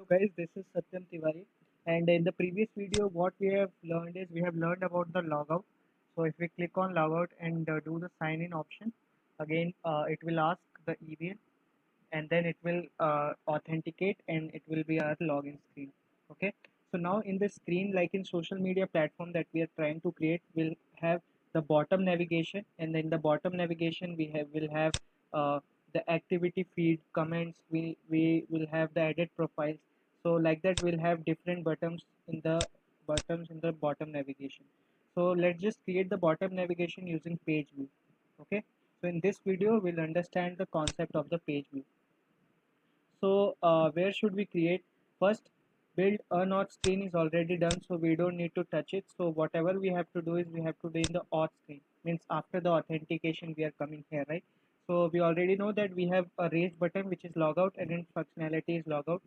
guys, this is Satyam Tiwari, and in the previous video what we have learned is we have learned about the logout. So if we click on logout and do the sign in option, again it will ask the email and then it will authenticate and it will be our login screen. Okay, so now in the screen, like in social media platform that we are trying to create, we'll have the bottom navigation, and then the bottom navigation will have uh, the activity feed comments. We will have the edit profiles. So like that we'll have different buttons in the bottom navigation. So let's just create the bottom navigation using page view. Okay, so in this video we'll understand the concept of the page view. So where should we create? First, build a auth screen is already done, so we don't need to touch it. So whatever we have to do is we have to do in the auth screen. Means after the authentication we are coming here, right? So we already know that we have a raised button which is logout and then functionality is logout.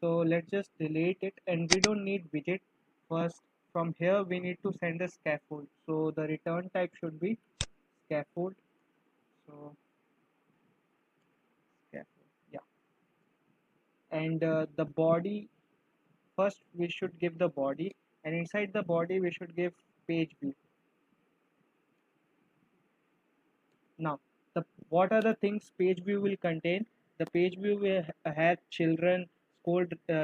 So let's just delete it, and we don't need widget. First, from here we need to send a scaffold. So the return type should be scaffold. So scaffold, yeah. And the body, first we should give the body, and inside the body we should give page view. Now the what are the things page view will contain? The page view will have children,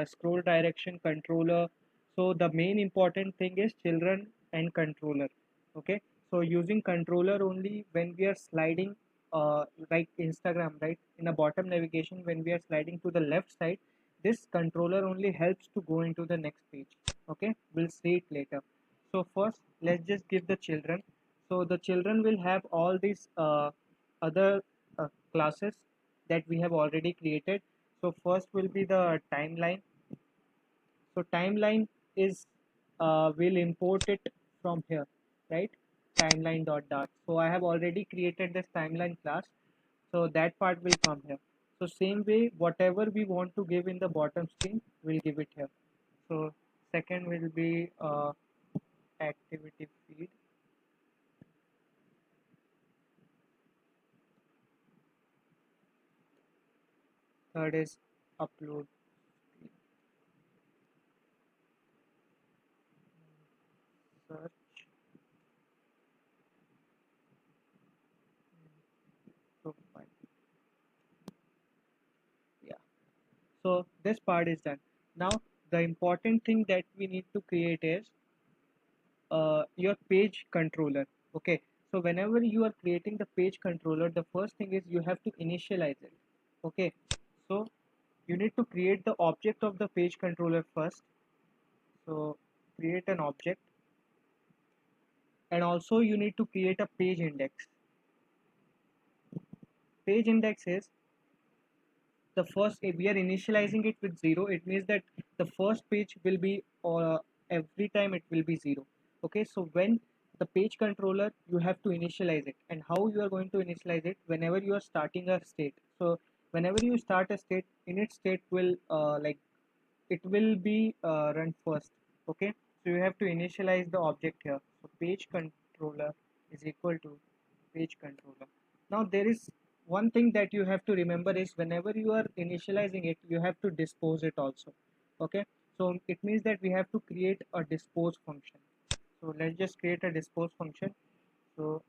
scroll direction, controller. So the main important thing is children and controller. Okay, so using controller only when we are sliding, like Instagram, right, in the bottom navigation when we are sliding to the left side, this controller only helps to go into the next page. Okay, we'll see it later. So first let's just give the children. So the children will have all these other classes that we have already created. So first will be the timeline. So timeline is we'll import it from here, right? Timeline dot dart. So I have already created this timeline class, so that part will come here. So same way, whatever we want to give in the bottom screen, we'll give it here. So second will be activity feed. Third is upload screen. Search profile. Yeah. So this part is done. Now the important thing that we need to create is your page controller. Okay. So whenever you are creating the page controller, the first thing is you have to initialize it. Okay. So you need to create the object of the page controller first. So create an object, and also you need to create a page index. Page index is the first, if we are initializing it with 0, it means that the first page will be every time it will be 0. Okay, so when the page controller, you have to initialize it, and how you are going to initialize it? Whenever you are starting a state, so whenever you start a state, init state will like it will be run first. Okay, so you have to initialize the object here. So page controller is equal to page controller. Now there is one thing that you have to remember is whenever you are initializing it, you have to dispose it also. Okay, so it means that we have to create a dispose function. So let's just create a dispose function. So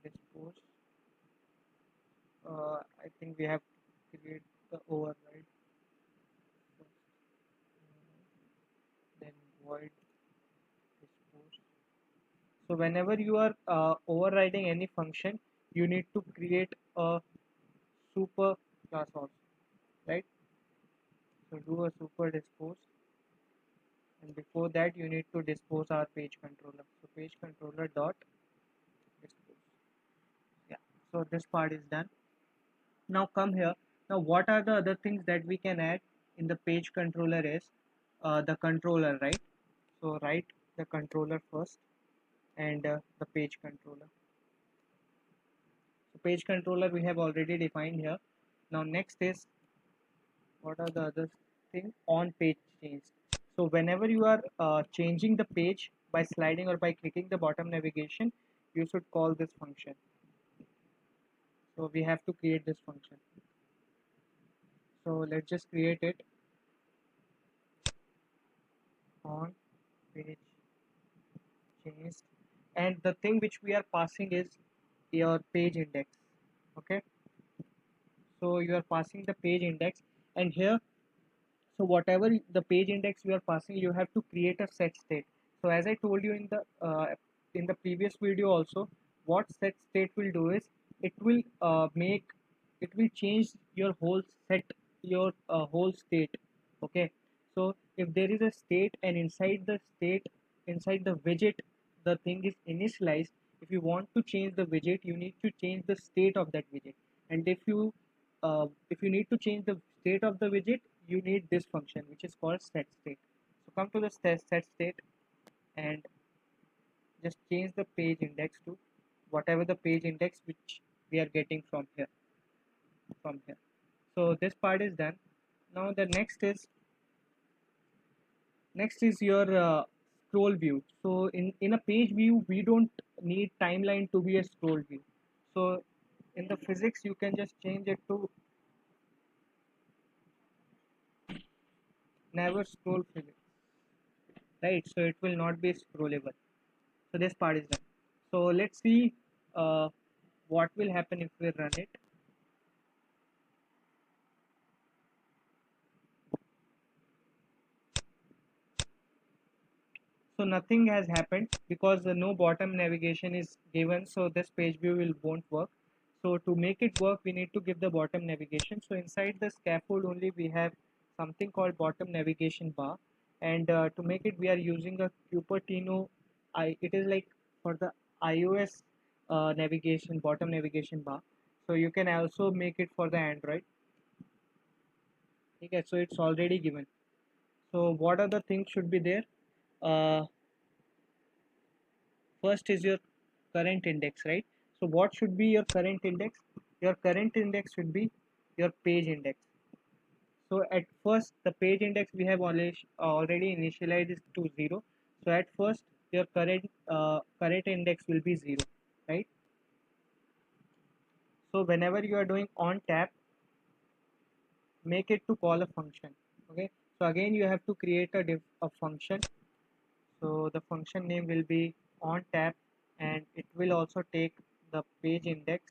dispose, I think we have to create the override first, then void dispose. So whenever you are overriding any function, you need to create a super class also, right? So do a super dispose, and before that you need to dispose our page controller. So page controller dot dispose. Yeah. So this part is done. Now come here. Now what are the other things that we can add in the page controller is the controller, right? So write the controller first, and the page controller. So page controller we have already defined here. Now next is, what are the other thing? On page change. So whenever you are changing the page by sliding or by clicking the bottom navigation, you should call this function. So we have to create this function. So let's just create it. on page changed, and the thing which we are passing is your page index. Okay, so you are passing the page index, and here, so whatever the page index you are passing, you have to create a set state. So as I told you in the previous video also, what set state will do is it will it will change your whole set, your whole state. Okay, so if there is a state, and inside the state, inside the widget, the thing is initialized. If you want to change the widget, you need to change the state of that widget. And if you need to change the state of the widget, you need this function which is called set state. So come to the set state and just change the page index to whatever the page index which we are getting from here. So this part is done. Now the next is your scroll view. So in a page view, we don't need timeline to be a scroll view. So in the physics, you can just change it to never scroll physics, right? So it will not be scrollable. So this part is done. So let's see uh, what will happen if we run it. So nothing has happened because no bottom navigation is given, so this page view will won't work. So to make it work, we need to give the bottom navigation. So inside the scaffold only, we have something called bottom navigation bar, and to make it, we are using a Cupertino. It is like for the iOS navigation, bottom navigation bar. So you can also make it for the Android. Okay, so it's already given. So what are the things should be there? Uh, First is your current index, right? So what should be your current index? Your current index should be your page index. So at first, the page index we have already initialized is to 0. So at first, your current index will be 0, right? So whenever you are doing on tap, make it to call a function. Okay, so again you have to create a function. So the function name will be on tap, and it will also take the page index.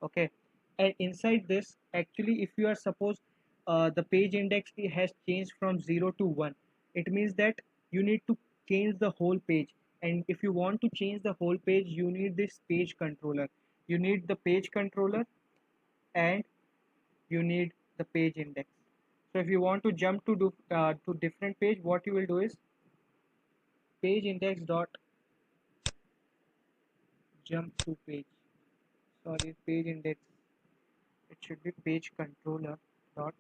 Okay, and inside this, actually, if you are suppose the page index has changed from 0 to 1, it means that you need to change the whole page. And if you want to change the whole page, you need this page controller. You need the page controller, and you need the page index. So if you want to jump to different page, what you will do is page index dot jump to page. Sorry, page index. It should be page controller dot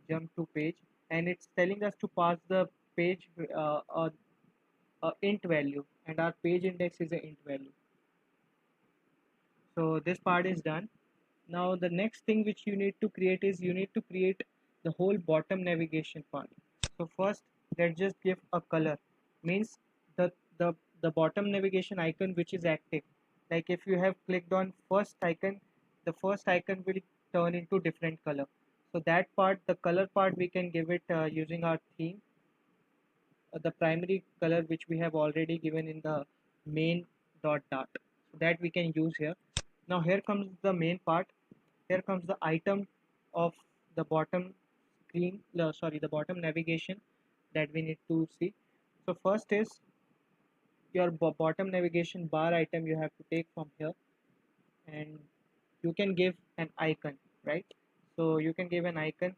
jump to page, and it's telling us to pass the page int value, and our page index is an int value. So this part is done. Now the next thing which you need to create is you need to create the whole bottom navigation part. So first, let's just give a color. Means the the the bottom navigation icon which is active, like if you have clicked on first icon, the first icon will turn into different color. So that part, the color part, we can give it using our theme, the primary color which we have already given in the main dot. So that we can use here. Now here comes the main part. Here comes the item of the bottom screen, sorry, the bottom navigation that we need to see. So first is your bottom navigation bar item you have to take from here, and you can give an icon, right? So you can give an icon,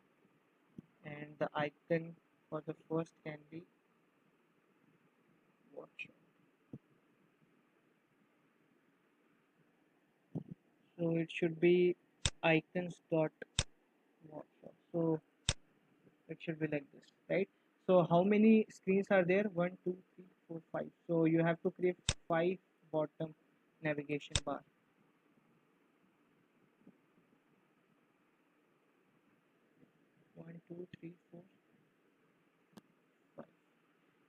and the icon for the first can be watch. So it should be icons dot watch. So it should be like this, right? So how many screens are there? 1 2 3 4 5. So you have to create 5 bottom navigation bar. 1 2 3 4 5,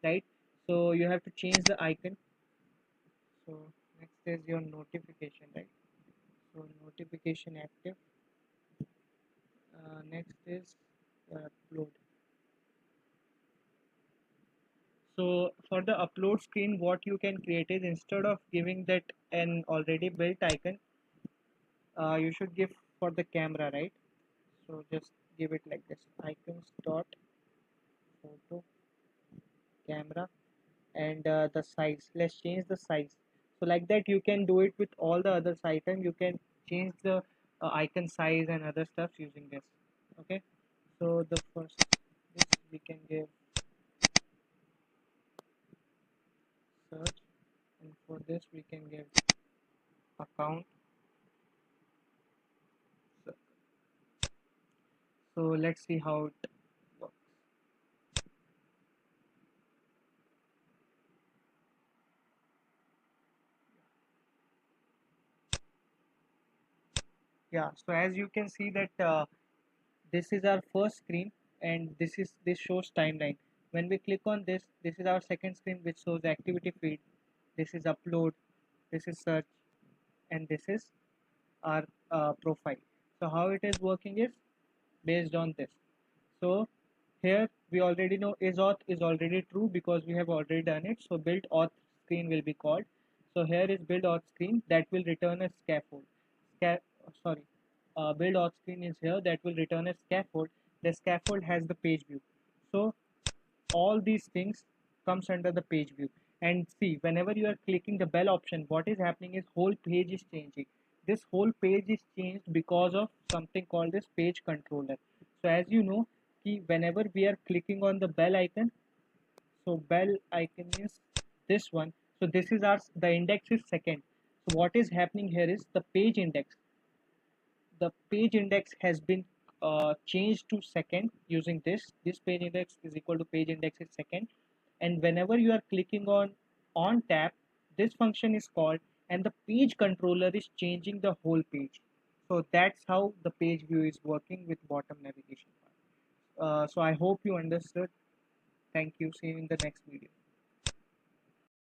right? So you have to change the icon. So next is your notification, right? So notification active. Next is upload. So for the upload screen, what you can create is, instead of giving that an already built icon, you should give for the camera, right? So just give it like this: icons dot photo camera, and the size. Let's change the size. So like that, you can do it with all the other items. You can change the icon size and other stuff using this. Okay. So the first, this we can give search, and for this we can give account. So, so let's see how it works. Yeah. So as you can see that this is our first screen, and this shows timeline. When we click on this, this is our second screen, which shows activity feed. This is upload, this is search, and this is our profile. So how it is working is based on this. So here we already know isauth is already true because we have already done it. So build auth screen will be called. So here is build auth screen that will return a scaffold. Sorry, build auth screen is here that will return a scaffold. The scaffold has the page view. So all these things comes under the page view. And see, whenever you are clicking the bell option, what is happening is whole page is changing. This whole page is changed because of something called this page controller. So as you know, whenever we are clicking on the bell icon, so bell icon is this one. So this is our, the index is second. So what is happening here is the page index has been changed to second using this page index is equal to page index is second. And whenever you are clicking on tab, this function is called, and the page controller is changing the whole page. So that's how the page view is working with bottom navigation part. So I hope you understood. Thank you. See you in the next video.